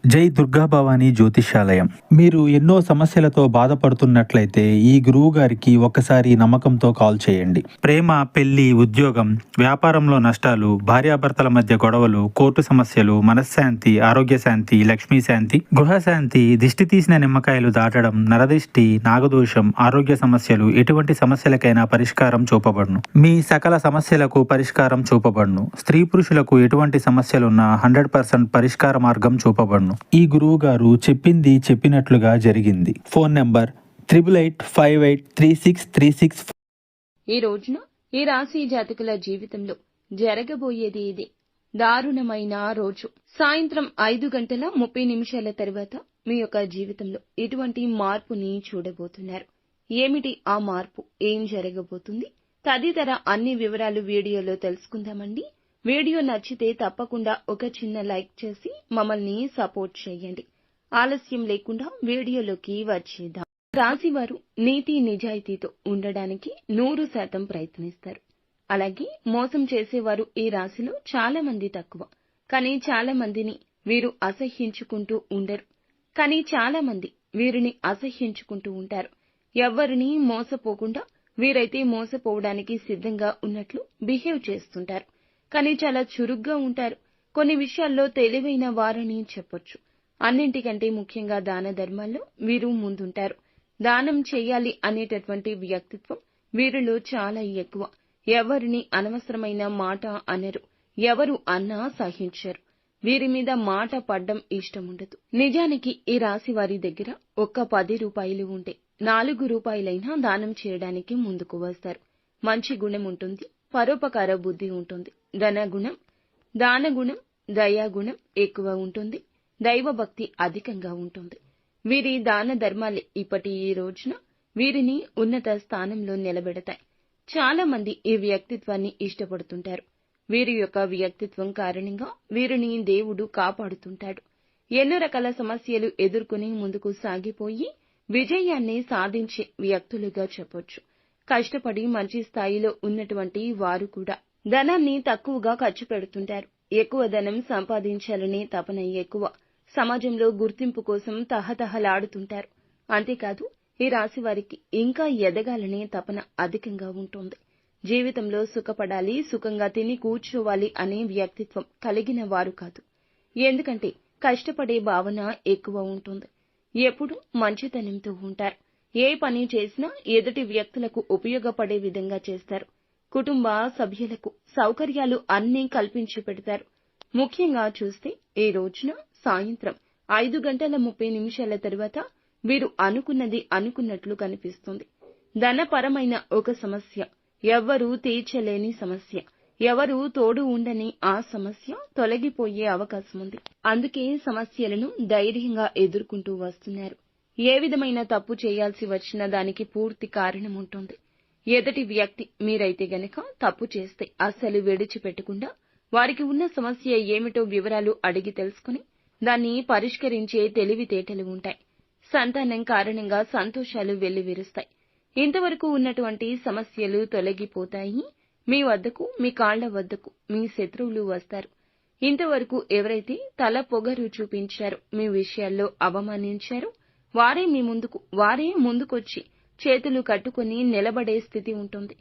జై దుర్గా భవానీ జ్యోతిష్యాలయం. మీరు ఎన్నో సమస్యలతో బాధపడుతున్నట్లయితే ఈ గురువు గారికి ఒక్కసారి నమ్మకంతో కాల్ చేయండి. ప్రేమ, పెళ్లి, ఉద్యోగం, వ్యాపారంలో నష్టాలు, భార్యాభర్తల మధ్య గొడవలు, కోర్టు సమస్యలు, మనశ్శాంతి, ఆరోగ్య శాంతి, లక్ష్మీ శాంతి, గృహశాంతి, దిష్టి తీసిన నిమ్మకాయలు దాటడం, నరదిష్టి, నాగదోషం, ఆరోగ్య సమస్యలు, ఎటువంటి సమస్యలకైనా పరిష్కారం చూపబడును. మీ సకల సమస్యలకు పరిష్కారం చూపబడును. స్త్రీ పురుషులకు ఎటువంటి సమస్యలున్నా 100% పరిష్కార మార్గం చూపబడును. ఈ గురువు గారు చెప్పింది చెప్పినట్లుగా జరిగింది. Phone number 88583636. ఈ రోజున ఈ రాశి జాతకుల జీవితంలో జరగబోయేది ఇదే. దారుణమైన రోజు. సాయంత్రం 5:30 తర్వాత మీ యొక్క జీవితంలో ఇటువంటి మార్పుని చూడబోతున్నారు. ఏమిటి ఆ మార్పు? ఏం జరగబోతుంది? తదితర అన్ని వివరాలు వీడియోలో తెలుసుకుందామండి. వీడియో నచ్చితే తప్పకుండా ఒక చిన్న లైక్ చేసి మమ్మల్ని సపోర్ట్ చేయండి. ఆలస్యం లేకుండా వీడియోలోకి వచ్చేద్దాం. రాశివారు నీతి నిజాయితీతో ఉండడానికి 100% ప్రయత్నిస్తారు. అలాగే మోసం చేసేవారు ఈ రాశిలో చాలా మంది తక్కువ. కానీ చాలా మందిని వీరు అసహ్యించుకుంటూ ఉండరు. కానీ చాలా మంది వీరిని అసహ్యించుకుంటూ ఉంటారు. ఎవ్వరిని మోసపోకుండా వీరైతే మోసపోవడానికి సిద్ధంగా ఉన్నట్లు బిహేవ్ చేస్తుంటారు. కానీ చాలా చురుగ్గా ఉంటారు. కొన్ని విషయాల్లో తెలివైన వారని చెప్పొచ్చు. అన్నింటికంటే ముఖ్యంగా దాన ధర్మాల్లో వీరు ముందుంటారు. దానం చేయాలి అనేటటువంటి వ్యక్తిత్వం వీరిలో చాలా ఎక్కువ. ఎవరిని అనవసరమైన మాట అనరు. ఎవరు అన్నా సహించరు. వీరి మీద మాట పడ్డం ఇష్టముండదు. నిజానికి ఈ రాశి వారి దగ్గర ఒక్క 10 రూపాయలు ఉంటే 4 రూపాయలైనా దానం చేయడానికి ముందుకు వస్తారు. మంచి గుణం ఉంటుంది. పరోపకార బుద్ధి ఉంటుంది. ధనగుణం, దానగుణం, దయాగుణం ఎక్కువ ఉంటుంది. దైవభక్తి అధికంగా ఉంటుంది. వీరి దాన ధర్మాలే ఇప్పటి ఈ రోజున వీరిని ఉన్నత స్థానంలో నిలబెడతాయి. చాలా మంది ఈ వ్యక్తిత్వాన్ని ఇష్టపడుతుంటారు. వీరి యొక్క వ్యక్తిత్వం కారణంగా వీరిని దేవుడు కాపాడుతుంటాడు. ఎన్నో రకాల సమస్యలు ఎదుర్కొని ముందుకు సాగిపోయి విజయాన్ని సాధించే వ్యక్తులుగా చెప్పొచ్చు. కష్టపడి మంచి స్థాయిలో ఉన్నటువంటి వారు కూడా ధనాన్ని తక్కువగా ఖర్చు పెడుతుంటారు. ఎక్కువ ధనం సంపాదించాలనే తపన ఎక్కువ. సమాజంలో గుర్తింపు కోసం తహతహలాడుతుంటారు. అంతేకాదు ఈ రాశి వారికి ఇంకా ఎదగాలనే తపన అధికంగా ఉంటుంది. జీవితంలో సుఖపడాలి, సుఖంగా తిని కూర్చోవాలి అనే వ్యక్తిత్వం కలిగిన వారు కాదు. ఎందుకంటే కష్టపడే భావన ఎక్కువ ఉంటుంది. ఎప్పుడు మంచితనంతో ఉంటారు. ఏ పని చేసినా ఎదుటి వ్యక్తులకు ఉపయోగపడే విధంగా చేస్తారు. కుటుంబ సభ్యులకు సౌకర్యాలు అన్నీ కల్పించి పెడతారు. ముఖ్యంగా చూస్తే ఈ రోజున సాయంత్రం 5:30 తర్వాత వీరు అనుకున్నది అనుకున్నట్లు కనిపిస్తుంది. ధనపరమైన ఒక సమస్య, ఎవ్వరూ తీర్చలేని సమస్య, ఎవరూ తోడు ఉండని ఆ సమస్య తొలగిపోయే అవకాశం ఉంది. అందుకే సమస్యలను ధైర్యంగా ఎదుర్కొంటూ వస్తున్నారు. ఏ విధమైన తప్పు చేయాల్సి వచ్చినా దానికి పూర్తి కారణం ఉంటుంది. ఎదుటి వ్యక్తి మీరైతే గనక తప్పు చేస్తే అస్సలు విడిచిపెట్టకుండా వారికి ఉన్న సమస్య ఏమిటో వివరాలు అడిగి తెలుసుకుని దాన్ని పరిష్కరించే తెలివితేటలు ఉంటాయి. సంతానం కారణంగా సంతోషాలు వెల్లివిరుస్తాయి. ఇంతవరకు ఉన్నటువంటి సమస్యలు తొలగిపోతాయి. మీ వద్దకు, మీ కాళ్ల వద్దకు మీ శత్రువులు వస్తారు. ఇంతవరకు ఎవరైతే తల పొగరు చూపించారో, మీ విషయాల్లో అవమానించారో వారే ముందుకొచ్చి చేతులు కట్టుకుని నిలబడే స్థితి ఉంటుంది.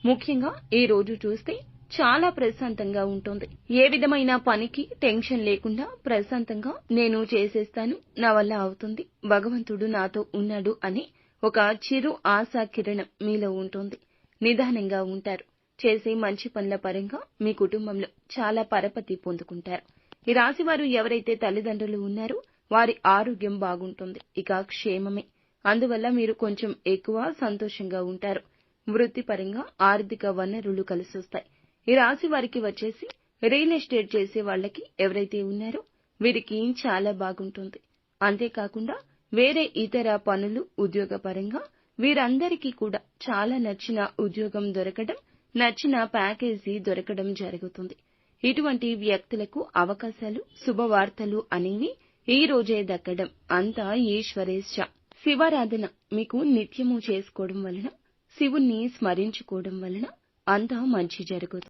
ముఖ్యంగా ఈ రోజు చూస్తే చాలా ప్రశాంతంగా ఉంటుంది. ఏ విధమైన పనికి టెన్షన్ లేకుండా ప్రశాంతంగా నేను చేసేస్తాను, నా వల్ల అవుతుంది, భగవంతుడు నాతో ఉన్నాడు అనే ఒక చిరు ఆశా కిరణం మీలో ఉంటుంది. నిదానంగా ఉంటారు. చేసే మంచి పనుల పరంగా మీ కుటుంబంలో చాలా పరపతి పొందుకుంటారు. ఈ రాశివారు ఎవరైతే తల్లిదండ్రులు ఉన్నారో వారి ఆరోగ్యం బాగుంటుంది. ఇక క్షేమమే. అందువల్ల మీరు కొంచెం ఎక్కువ సంతోషంగా ఉంటారు. వృత్తిపరంగా ఆర్థిక వనరులు కలిసొస్తాయి. ఈ రాశి వారికి వచ్చేసి రియల్ ఎస్టేట్ చేసే వాళ్ళకి ఎవరైతే ఉన్నారో వీరికి చాలా బాగుంటుంది. అంతేకాకుండా వేరే ఇతర పనులు, ఉద్యోగపరంగా వీరందరికీ కూడా చాలా నచ్చిన ఉద్యోగం దొరకడం, నచ్చిన ప్యాకేజీ దొరకడం జరుగుతుంది. ఇటువంటి వ్యక్తులకు అవకాశాలు, శుభవార్తలు అనేవి ఈ రోజే దక్కడం అంతా ఈశ్వరేచ్ఛ. శివారాధన మీకు నిత్యము చేసుకోవడం వలన, శివుణ్ణి స్మరించుకోవడం వలన అంతా మంచి జరుగుతుంది.